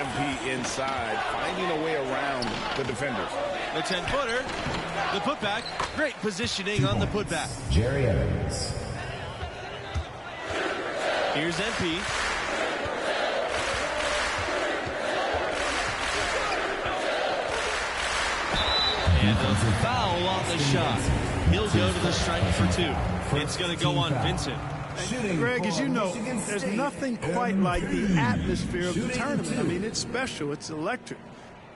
MP inside, finding a way around the defenders. The 10-footer, the putback, great positioning on the putback. Jerry Evans. Here's MP. And a foul on the shot. He'll go to the strike for 2. It's going to go on Vincent. Greg, as you know, there's nothing quite like the atmosphere of the tournament. I mean, it's special. It's electric.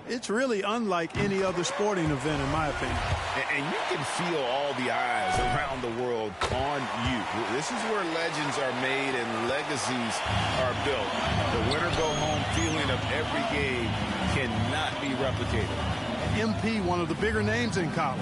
It's really unlike any other sporting event, in my opinion. And you can feel all the eyes around the world on you. This is where legends are made and legacies are built. The winner-go-home feeling of every game cannot be replicated. MP, one of the bigger names in college,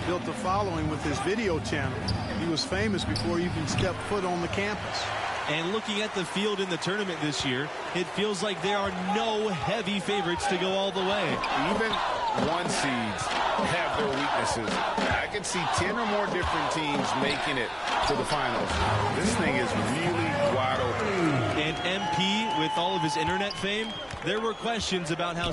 built a following with his video channel. He was famous before he even stepped foot on the campus. And looking at the field in the tournament this year, it feels like there are no heavy favorites to go all the way. Even 1 seeds have their weaknesses. I could see 10 or more different teams making it to the finals. This thing is really wide open. And MP, with all of his internet fame, there were questions about how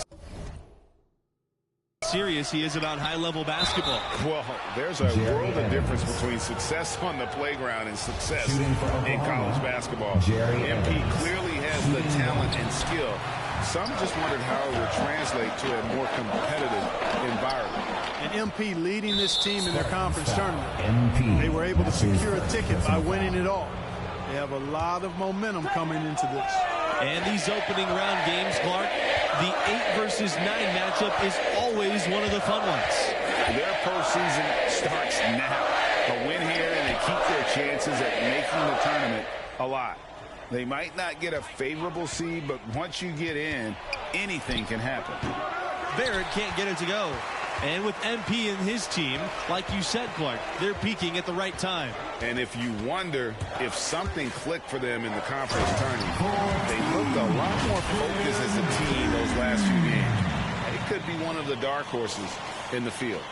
serious he is about high-level basketball. Well, there's a world of difference between success on the playground and success in college basketball. MP clearly has the talent and skill. Some just wondered how it would translate to a more competitive environment. And MP leading this team in their conference tournament. They were able to secure a ticket by winning it all. They have a lot of momentum coming into this. And these opening round games, Clark, the 8 versus 9 matchup is always one of the fun ones. Their postseason starts now. A win here and they keep their chances at making the tournament alive. They might not get a favorable seed, but once you get in, anything can happen. Barrett can't get it to go. And with MP and his team, like you said, Clark, they're peaking at the right time. And if you wonder if something clicked for them in the conference tournament, they looked a lot more focused as a team those last few games. It could be one of the dark horses in the field.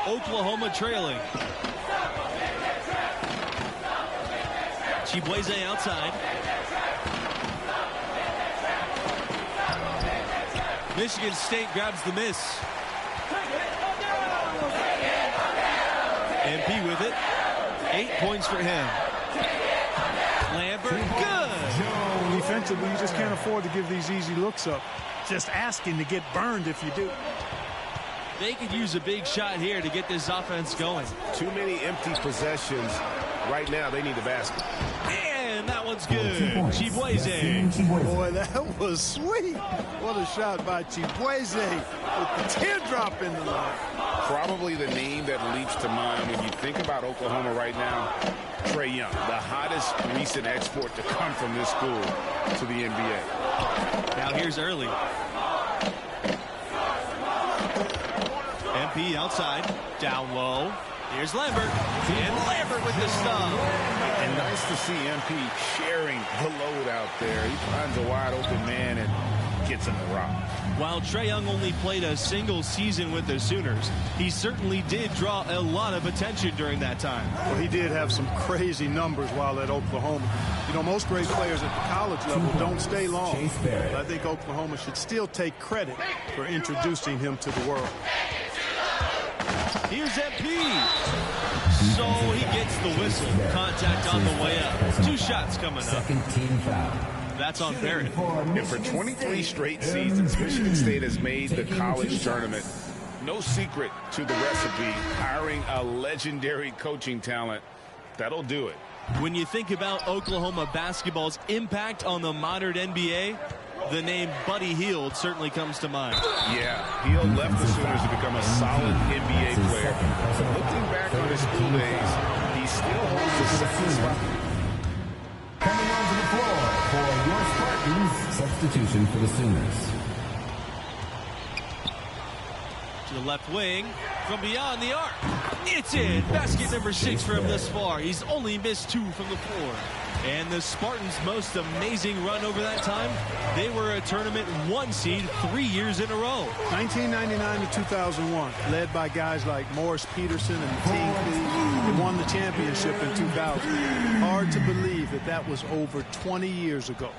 Oklahoma trailing. Chibueze outside. Michigan State grabs the miss. MP with it. 8 points for him. Lambert, good. Defensively, you just can't afford to give these easy looks up. Just asking to get burned if you do. They could use a big shot here to get this offense going. Too many empty possessions. Right now, they need the basket. And that one's good. Chibueze. Boy, that was sweet. What a shot by Chibueze with the teardrop in the line. Probably the name that leaps to mind when you think about Oklahoma right now, Trae Young, the hottest recent export to come from this school to the NBA. Now here's Early. MP outside, down low. Here's Lambert, and Lambert with the stop. And nice to see MP sharing the load out there. He finds a wide open man and gets him the rock. While Trae Young only played a single season with the Sooners, he certainly did draw a lot of attention during that time. Well, he did have some crazy numbers while at Oklahoma. You know, most great players at the college level don't stay long. But I think Oklahoma should still take credit for introducing him to the world. Here's MP. So he gets the whistle. Contact on the way up. 2 shots coming up. Second team foul. That's on Barrett. And for 23 straight seasons, Michigan State has made the college tournament. No secret to the recipe. Hiring a legendary coaching talent. That'll do it. When you think about Oklahoma basketball's impact on the modern NBA, the name Buddy Hield certainly comes to mind. Yeah, Hield left the Sooners to become a solid NBA player. But looking back on his school days, he still holds the second spot. Coming onto the floor for your Spartans, substitution for the Sooners. To the left wing, from beyond the arc. It's in. Basket number 6 for him thus far. He's only missed 2 from the floor. And the Spartans' most amazing run over that time, they were a tournament 1 seed 3 years in a row. 1999 to 2001, led by guys like Morris Peterson and Mateen Cleaves. They won the championship in 2000. Hard to believe that that was over 20 years ago.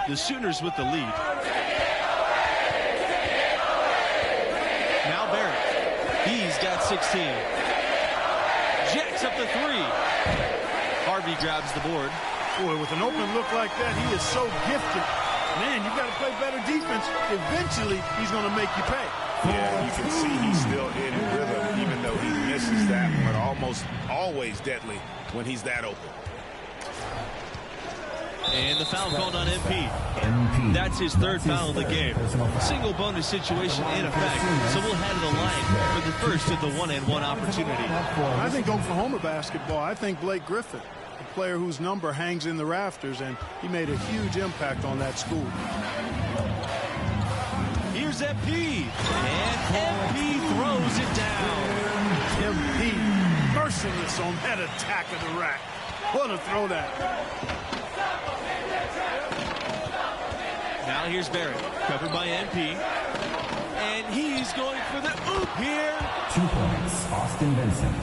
The Sooners with the lead. Now Barrett. He's got 16. Jacks up the 3. Harvey grabs the board. Boy, with an open look like that, he is so gifted. Man, you got to play better defense. Eventually, he's going to make you pay. Yeah, you can see he's still in rhythm, even though he misses that one. Almost always deadly when he's that open. And the foul called on MP. That's his third foul of the game. Single bonus situation in effect, so we'll head to the line for the first of the one-and-one opportunity. I think Oklahoma basketball, I think Blake Griffin, a player whose number hangs in the rafters, and he made a huge impact on that school. Here's MP, and MP throws it down. MP, merciless on that attack of the rack. What a throw that. Now here's Barrett, covered by MP, and he's going for the oop here. 2 points, Austin Vincent.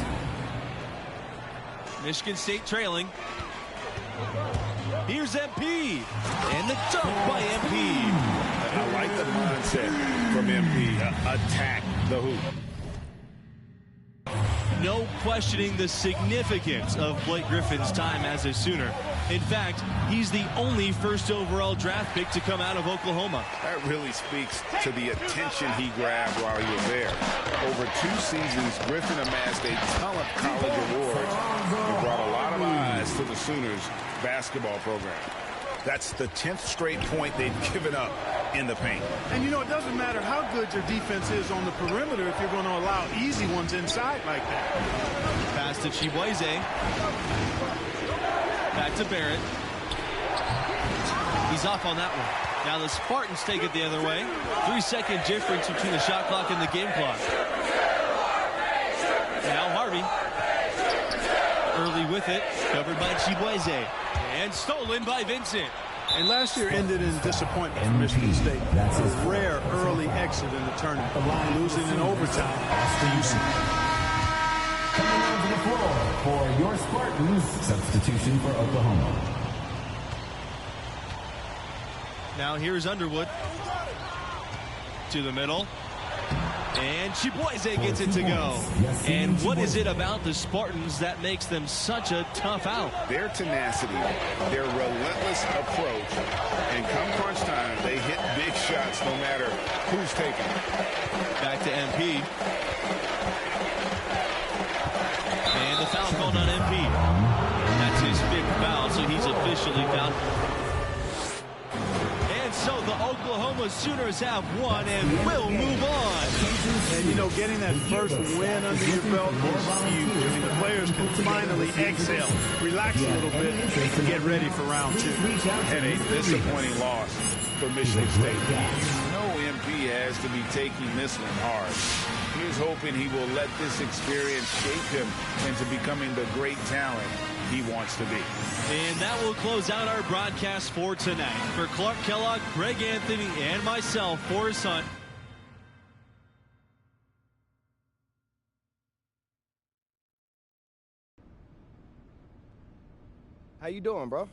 Michigan State trailing. Here's MP, and the dunk by MP. I like the mindset from MP. Attack the hoop. No questioning the significance of Blake Griffin's time as a Sooner. In fact, he's the only first overall draft pick to come out of Oklahoma. That really speaks to the attention he grabbed while he was there. Over 2 seasons, Griffin amassed a ton of college awards and brought a lot of eyes to the Sooners basketball program. That's the 10th straight point they've given up in the paint. And, you know, it doesn't matter how good your defense is on the perimeter if you're going to allow easy ones inside like that. Pass to Chibueze. Back to Barrett. He's off on that one. Now the Spartans take it the other way. 3-second difference between the shot clock and the game clock. Now Harvey. Early with it. Covered by Chibueze. And stolen by Vincent. And last year ended in disappointment for Michigan State. That's a rare early exit in the tournament. Losing in overtime to UConn. Coming onto the floor for your Spartans, substitution for Oklahoma. Now here's Underwood. To the middle. And Chibueze gets it to go. And what is it about the Spartans that makes them such a tough out? Their tenacity, their relentless approach, and come crunch time, they hit big shots no matter who's taking it. Back to MP. And the foul called on MP. That's his 5th foul, so he's officially fouled. So the Oklahoma Sooners have won and will move on. And, you know, getting that first win under your belt is huge. I mean, the players can finally exhale, relax a little bit, and get ready for round 2. And a disappointing loss for Michigan State. You know MP has to be taking this one hard. He's hoping he will let this experience shape him into becoming the great talent he wants to be. And that will close out our broadcast for tonight. For Clark Kellogg, Greg Anthony, and myself, Forrest Hunt. How you doing, bro?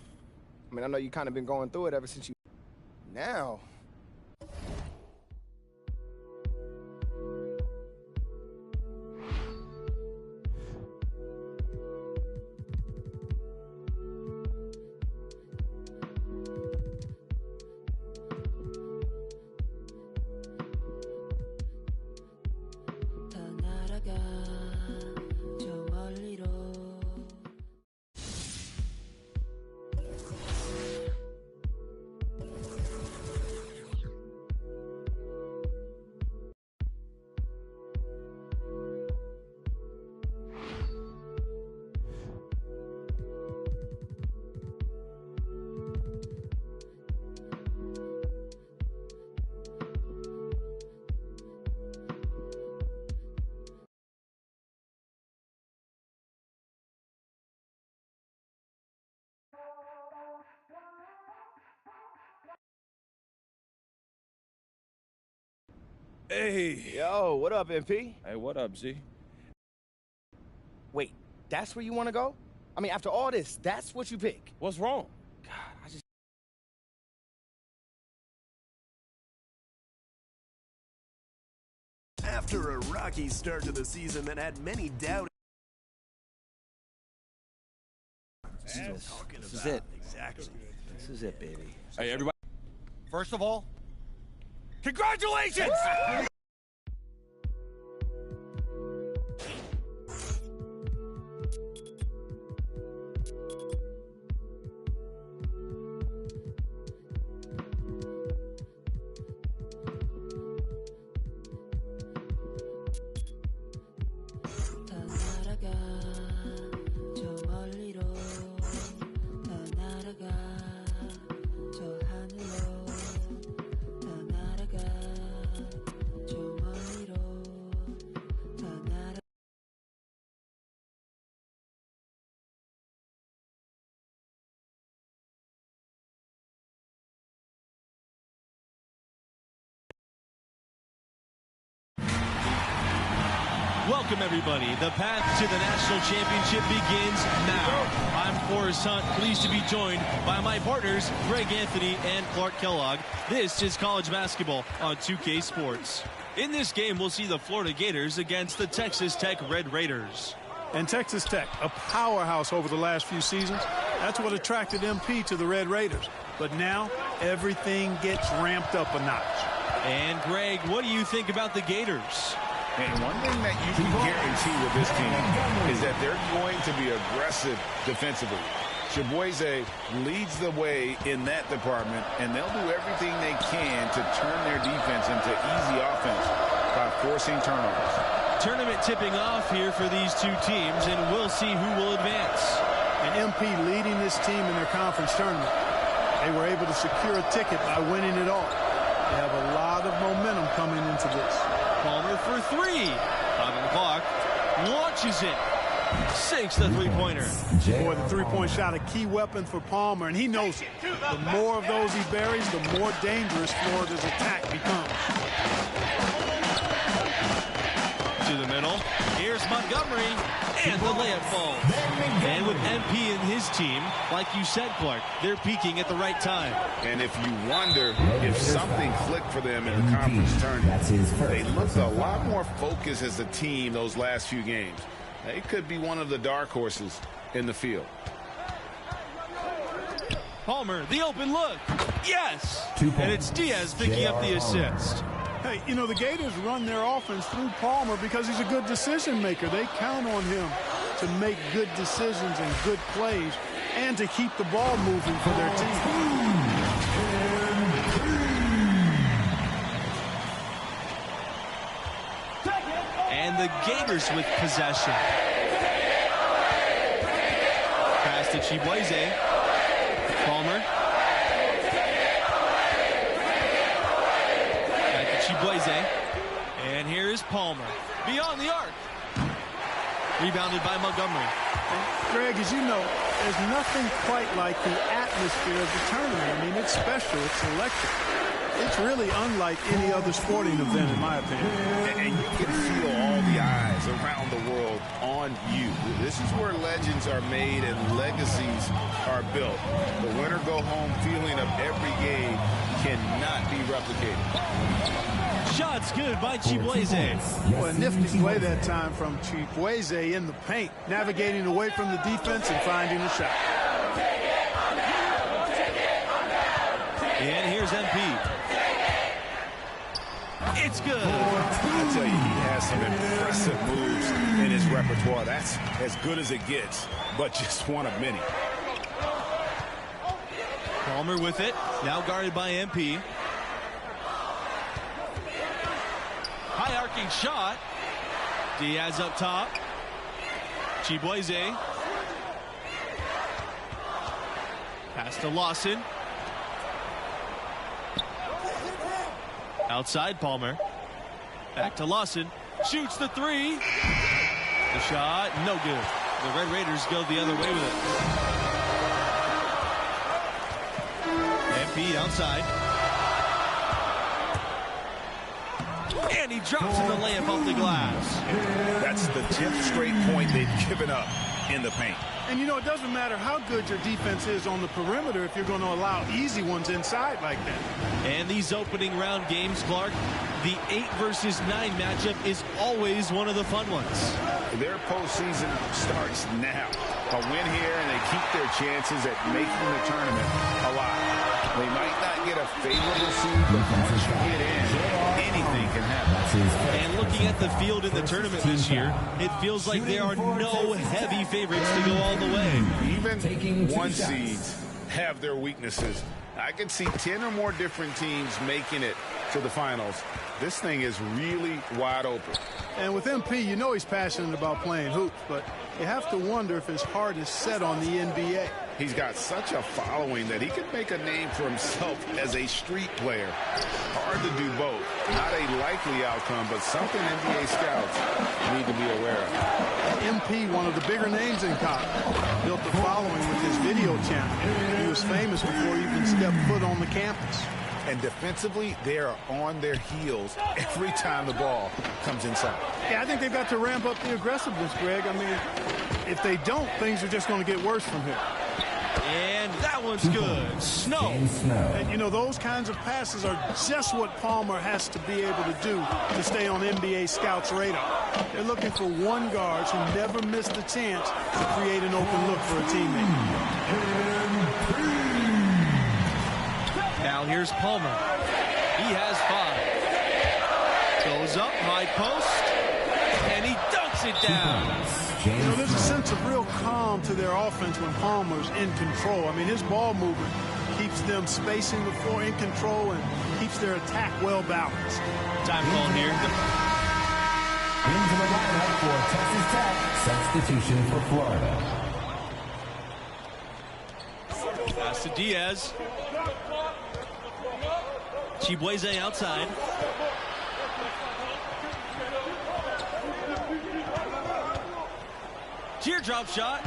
I mean, I know you kind of been going through it ever since you... Now... Hey. Yo, what up, MP? Hey, what up, Z? Wait, that's where you want to go? I mean, after all this, that's what you pick? What's wrong? After a rocky start to the season that had many doubts. This is it. Exactly. This is it, baby. Hey, everybody. First of all, congratulations! Welcome, everybody. The path to the national championship begins now. I'm Forrest Hunt, pleased to be joined by my partners, Greg Anthony and Clark Kellogg. This is college basketball on 2K Sports. In this game, we'll see the Florida Gators against the Texas Tech Red Raiders. And Texas Tech, a powerhouse over the last few seasons. That's what attracted MP to the Red Raiders. But now, everything gets ramped up a notch. And Greg, what do you think about the Gators? And one thing that you can guarantee with this team is that they're going to be aggressive defensively. Chibueze leads the way in that department, and they'll do everything they can to turn their defense into easy offense by forcing turnovers. Tournament tipping off here for these two teams, and we'll see who will advance. And MP leading this team in their conference tournament. They were able to secure a ticket by winning it all. They have a lot of momentum coming into this. Palmer for three. 5 o'clock. Launches it. Sinks the three-pointer. Boy, the three-point shot, a key weapon for Palmer, and he knows it. The more of those he buries, the more dangerous Florida's attack becomes. To the middle. Here's Montgomery. And the layup falls. And with MP and his team, like you said, Clark, they're peaking at the right time. And if you wonder if something clicked for them in the conference tournament, they looked a lot more focused as a team those last few games. They could be one of the dark horses in the field. Palmer, the open look. Yes! And it's Diaz picking up the assist. Hey, you know, the Gators run their offense through Palmer because he's a good decision maker. They count on him to make good decisions and good plays and to keep the ball moving for their team. And the Gators with possession. Pass to Chibueze. Palmer. Chibueze. And here is Palmer. Beyond the arc. Rebounded by Montgomery. And Greg, as you know, there's nothing quite like the atmosphere of the tournament. I mean, it's special. It's electric. It's really unlike any other sporting event, in my opinion. And you can feel all the eyes around the world on you. This is where legends are made and legacies are built. The winner-go-home feeling of every game cannot be replicated. Shots good by Chibueze. Well, a nifty play that time from Chibueze in the paint, navigating away from the defense and finding a shot. And here's MP. It's good. I tell you, he has some impressive moves in his repertoire. That's as good as it gets, but just one of many. Palmer with it, now guarded by MP. High arcing shot. Diaz up top. Chibueze. Pass to Lawson. Outside Palmer. Back to Lawson. Shoots the three. The shot, no good. The Red Raiders go the other way with it. MP outside. And he drops in the layup off the glass. That's the 10th straight point they've given up in the paint. And, you know, it doesn't matter how good your defense is on the perimeter if you're going to allow easy ones inside like that. And these opening round games, Clark, The 8 versus 9 matchup is always one of the fun ones. Their postseason starts now. A win here, and they keep their chances at making the tournament alive. They might not get a favorable seed, but once you get in, anything can happen. And looking at the field in the tournament this year, it feels like there are no heavy favorites to go all the way. Even one seeds have their weaknesses. I can see 10 or more different teams making it to the finals. This thing is really wide open. And with MP, you know he's passionate about playing hoops, but you have to wonder if his heart is set on the NBA. He's got such a following that he could make a name for himself as a street player. Hard to do both. Not a likely outcome, but something NBA scouts need to be aware of. MP, one of the bigger names in college, built a following with his video channel. He was famous before he even stepped foot on the campus. And defensively, they are on their heels every time the ball comes inside. Yeah, I think they've got to ramp up the aggressiveness, Greg. I mean, if they don't, things are just going to get worse from here. And that one's good. Snow. And, you know, those kinds of passes are just what Palmer has to be able to do to stay on NBA scouts' radar. They're looking for one guards who never missed the chance to create an open look for a teammate. Now here's Palmer. He has 5. Goes up, high post, and he dunks it down. You know, there's a sense of real calm to their offense when Palmer's in control. I mean, his ball movement keeps them spacing the floor in control and keeps their attack well balanced. Time call here. Into the lineup for Texas Tech. Substitution for Florida. Pass to Diaz. Chibueze outside. Teardrop shot.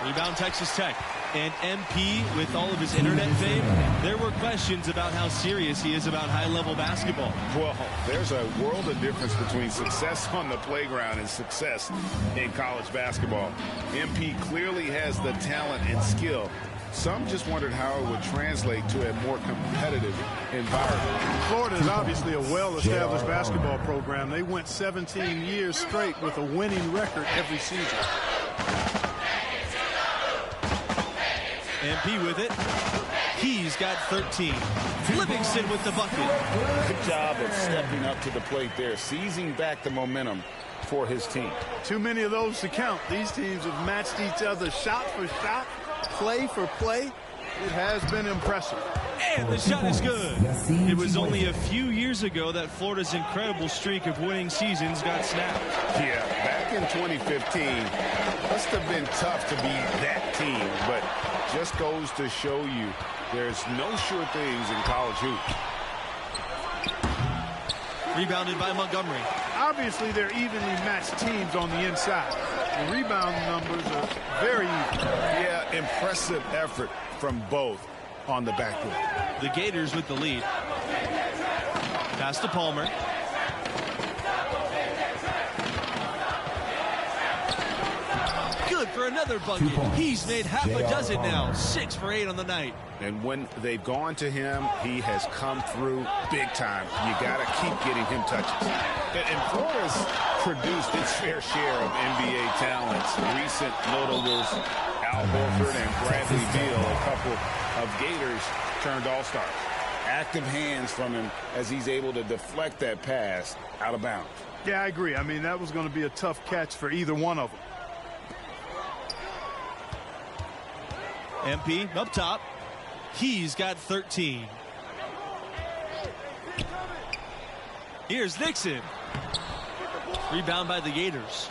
Rebound Texas Tech. And MP, with all of his internet fame, there were questions about how serious he is about high-level basketball. Well, there's a world of difference between success on the playground and success in college basketball. MP clearly has the talent and skill. Some just wondered how it would translate to a more competitive environment. Florida is obviously a well-established basketball program. They went 17 years straight with a winning record every season. MP with it. He's got 13. Livingston with the bucket. Good job of stepping up to the plate there, seizing back the momentum for his team. Too many of those to count. These teams have matched each other shot for shot, play for play. It has been impressive. And the shot is good. It was only a few years ago that Florida's incredible streak of winning seasons got snapped. Yeah, back in 2015, must have been tough to be that team, but just goes to show you there's no sure things in college hoops. Rebounded by Montgomery. Obviously, they're evenly matched teams on the inside. The rebound numbers are very even. Yeah, impressive effort from both on the backboard. The Gators with the lead. Pass to Palmer. Good for another bucket. He's made half a dozen now. 6 for 8 on the night. And when they've gone to him, he has come through big time. You got to keep getting him touches. And Florida's produced its fair share of NBA talents. Recent notables, Al Horford and Bradley Beal, a couple of Gators turned all-stars. Active hands from him as he's able to deflect that pass out of bounds. Yeah, I agree. I mean, that was going to be a tough catch for either one of them. MP up top. He's got 13. Here's Nixon. Rebound by the Gators.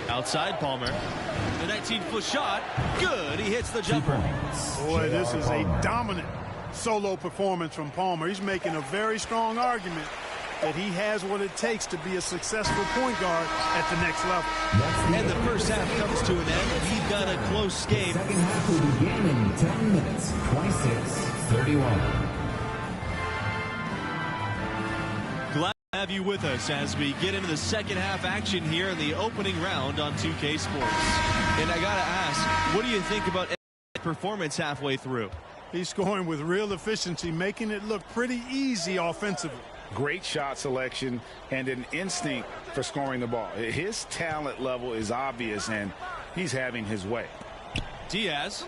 Outside Palmer. The 19-foot shot. Good. He hits the jumper. Boy, this is a dominant solo performance from Palmer. He's making a very strong argument that he has what it takes to be a successful point guard at the next level. And the first half comes to an end. We've got a close game. Second half will begin in 10 minutes, 26-31. Glad to have you with us as we get into the second half action here in the opening round on 2K Sports. And I got to ask, what do you think about performance halfway through? He's scoring with real efficiency, making it look pretty easy offensively. Great shot selection and an instinct for scoring the ball. His talent level is obvious, and he's having his way. Diaz.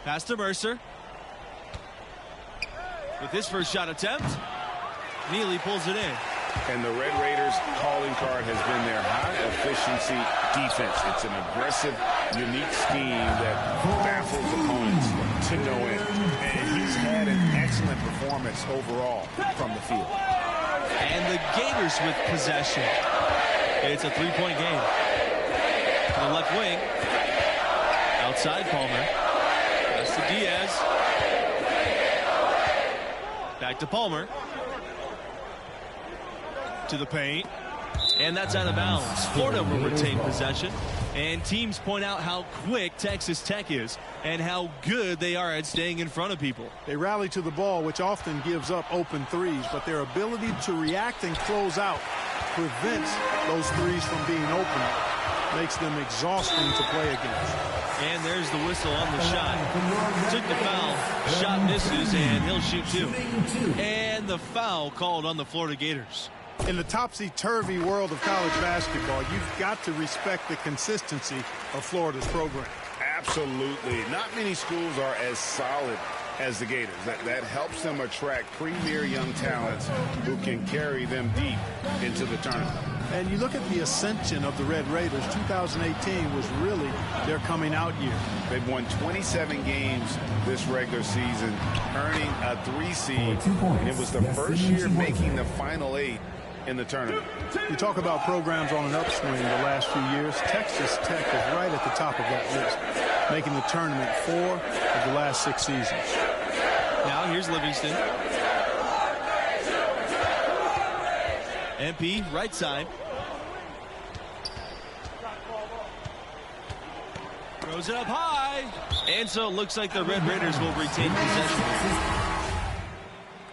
Pass to Mercer. With his first shot attempt, Neely pulls it in. And the Red Raiders' calling card has been their high-efficiency defense. It's an aggressive, unique scheme that baffles opponents to no end. And he's had an excellent performance overall from the field. And the Gators with possession. It's a three-point game. To the left wing. Outside Palmer. Pass to Diaz. Back to Palmer. To the paint. And that's out of bounds. Florida will retain possession. And teams point out how quick Texas Tech is and how good they are at staying in front of people. They rally to the ball, which often gives up open threes, but their ability to react and close out prevents those threes from being open. Makes them exhausting to play against. And there's the whistle on the shot. Took the foul. Shot misses, and he'll shoot two. And the foul called on the Florida Gators. In the topsy-turvy world of college basketball, you've got to respect the consistency of Florida's program. Absolutely. Not many schools are as solid as the Gators. That helps them attract premier young talents who can carry them deep into the tournament. And you look at the ascension of the Red Raiders, 2018 was really their coming out year. They've won 27 games this regular season, earning a 3 seed. And it was the first year making the Final 8 in the tournament. You talk about programs on an upswing the last few years. Texas Tech is right at the top of that list, making the tournament 4 of the last 6 seasons. Now here's Livingston. MP right side. Throws it up high. And so it looks like the Red Raiders will retain possession.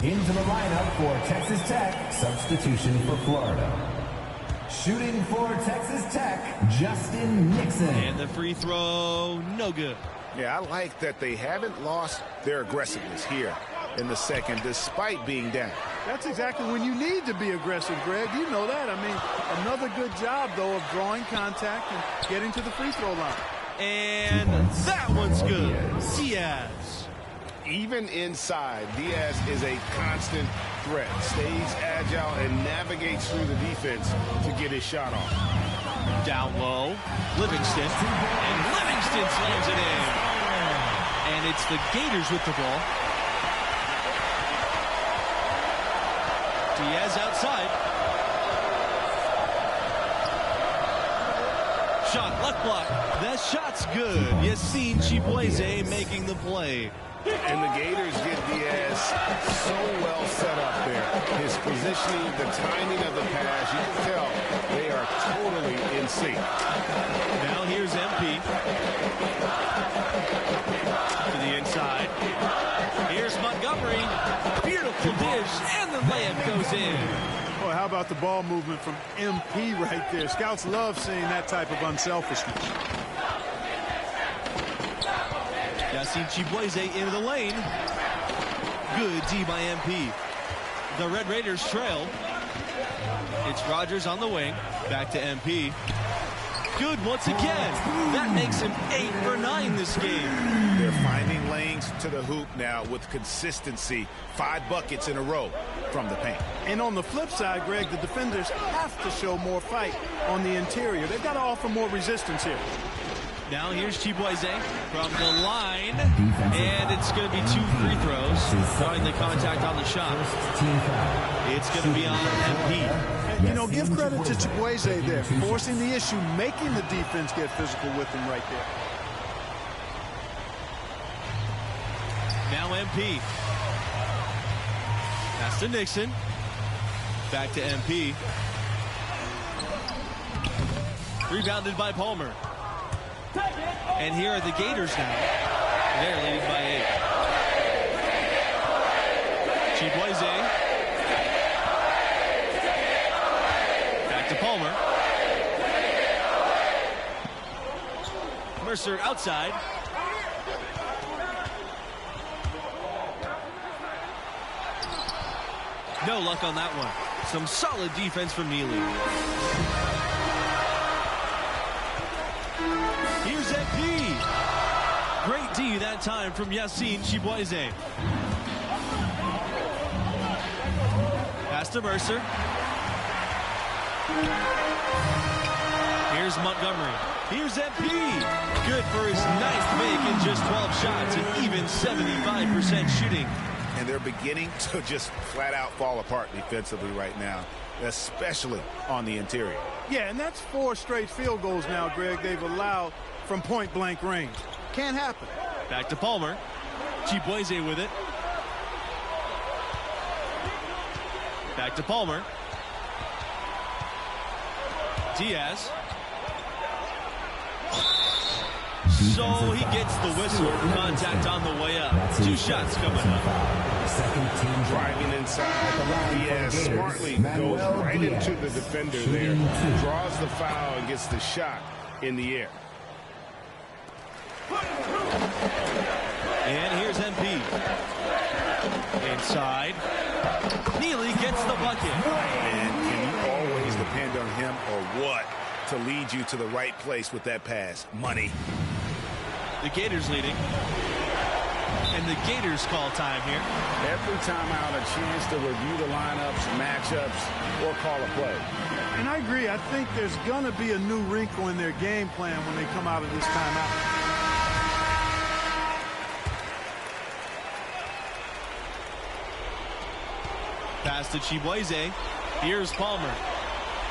Into the lineup for Texas Tech, substitution for Florida. Shooting for Texas Tech, Justin Nixon. And the free throw, no good. Yeah, I like that they haven't lost their aggressiveness here in the second, despite being down. That's exactly when you need to be aggressive, Greg. You know that. I mean, another good job, though, of drawing contact and getting to the free throw line. And that one's good. Diaz. Even inside, Diaz is a constant threat. Stays agile and navigates through the defense to get his shot off. Down low, Livingston. And Livingston slams it in. And it's the Gators with the ball. Diaz outside. Shot, left block. That shot's good. Yassine Chibueze making the play. And the Gators get Diaz so well set up there. His positioning, the timing of the pass, you can tell they are totally in sync. Now here's MP. To the inside. Here's Montgomery. Beautiful dish, and the layup goes in. Boy, how about the ball movement from MP right there? Scouts love seeing that type of unselfishness. Yassine Chibueze into the lane. Good D by MP. The Red Raiders trail. It's Rogers on the wing. Back to MP. Good once again. That makes him 8 for 9 this game. They're finding lanes to the hoop now with consistency. 5 buckets in a row from the paint. And on the flip side, Greg, the defenders have to show more fight on the interior. They've got to offer more resistance here. Now here's Chibueze from the line, and it's going to be 2 free throws, drawing the contact on the shot. It's going to be on MP. And, you know, give credit to Chibueze there, forcing the issue, making the defense get physical with him right there. Now MP. Pass to Nixon. Back to MP. Rebounded by Palmer. And here are the Gators now. They're leading by 8. Chibueze. Back to Palmer. Mercer outside. No luck on that one. Some solid defense from Neely. Here's MP. Great D that time from Yassine Chiboise. Pass to Mercer. Here's Montgomery. Here's MP. Good for his ninth make in just 12 shots and even 75% shooting. And they're beginning to just flat out fall apart defensively right now, especially on the interior. Yeah, and that's 4 straight field goals now, Greg, they've allowed from point-blank range. Can't happen. Back to Palmer. Chiboise with it. Back to Palmer. Diaz. So he gets the whistle. Contact on the way up. 2 shots coming up. Driving inside. Diaz smartly goes right into the defender there. Draws the foul and gets the shot in the air. And here's MP. Inside. Neely gets the bucket. And can you always depend on him or what to lead you to the right place with that pass? Money. The Gators leading. And the Gators call time here. Every time out, a chance to review the lineups, matchups, or call a play. And I agree. I think there's going to be a new wrinkle in their game plan when they come out of this timeout. Pass to Chiboise. Here's Palmer.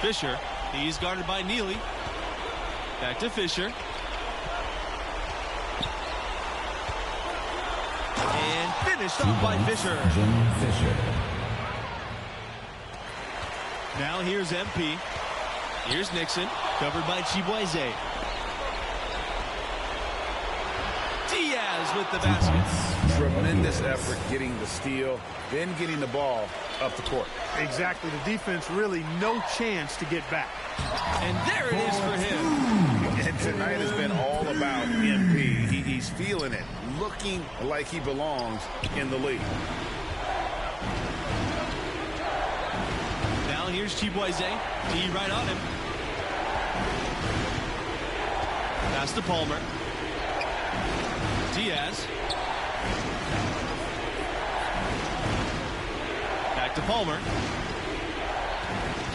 Fisher. He's guarded by Neely. Back to Fisher. And finished off by Fisher. Now here's MP. Here's Nixon. Covered by Chiboise. Diaz with the basket. Tremendous effort getting the steal, then getting the ball up the court. Exactly. The defense really no chance to get back. And there it is for him. And tonight has been all about MP. He's feeling it, looking like he belongs in the league. Now here's Chiboise. D right on him. Pass to Palmer. Diaz. Back to Palmer.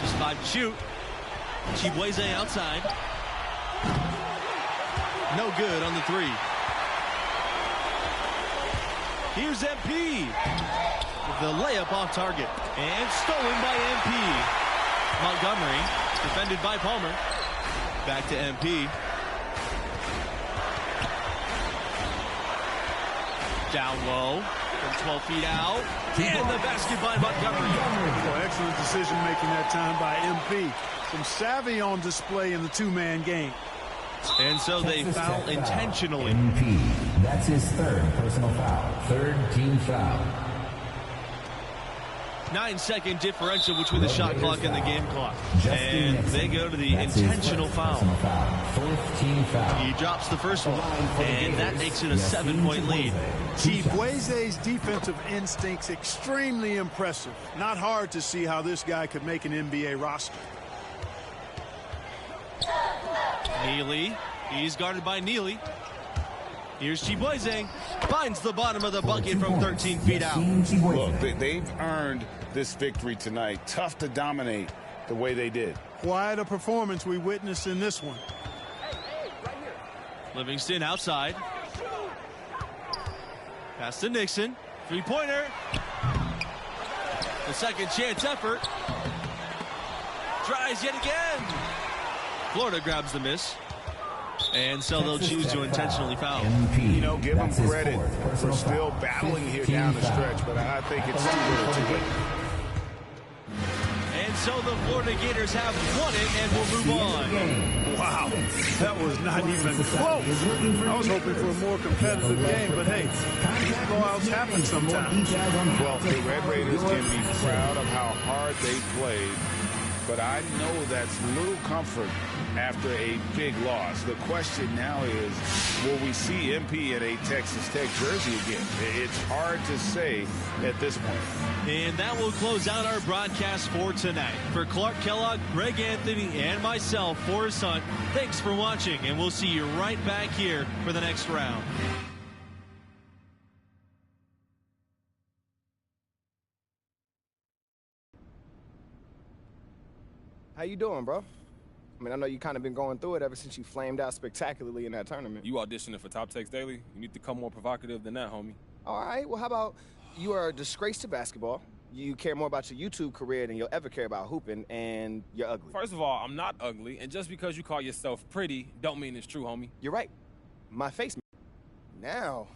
Just 5 to shoot. Chiboise outside. No good on the 3. Here's MP. The layup off target. And stolen by MP. Montgomery. Defended by Palmer. Back to MP. Down low. From 12 feet out. And the basket by Montgomery. Well, excellent decision making that time by MP. Some savvy on display in the 2-man game. And so they foul intentionally. MP. That's his 3rd personal foul. 3rd team foul. 9-second differential between the shot clock and the game clock. And they go to the intentional foul. 4th team foul. He drops the first one. And that makes it a 7-point lead. Chiboise's defensive instincts extremely impressive. Not hard to see how this guy could make an NBA roster. Neely. He's guarded by Neely. Here's Chiboise. Finds the bottom of the bucket from 13 feet out. Look, they've earned this victory tonight. Tough to dominate the way they did. Quite a performance we witnessed in this one. Livingston outside. Pass to Nixon. 3-pointer. The second chance effort. Tries yet again. Florida grabs the miss. And so they'll choose to intentionally foul. You know, give them credit for still battling here down the stretch, but I think it's too little too late. And so the Florida Gators have won it and will move on. Wow, that was not even close. I was hoping for a more competitive game, but hey, these blowouts happen sometimes. Well, the Red Raiders can be proud of how hard they played, but I know that's little comfort after a big loss. The question now is, will we see MP in a Texas Tech jersey again? It's hard to say at this point. And that will close out our broadcast for tonight. For Clark Kellogg, Greg Anthony, and myself, Forrest Hunt, thanks for watching, and we'll see you right back here for the next round. How you doing, bro? I mean, I know you kind of been going through it ever since you flamed out spectacularly in that tournament. You auditioning for Top Tex Daily? You need to come more provocative than that, homie. All right, well, how about you are a disgrace to basketball, you care more about your YouTube career than you'll ever care about hooping, and you're ugly. First of all, I'm not ugly, and just because you call yourself pretty don't mean it's true, homie. You're right. My face. Now,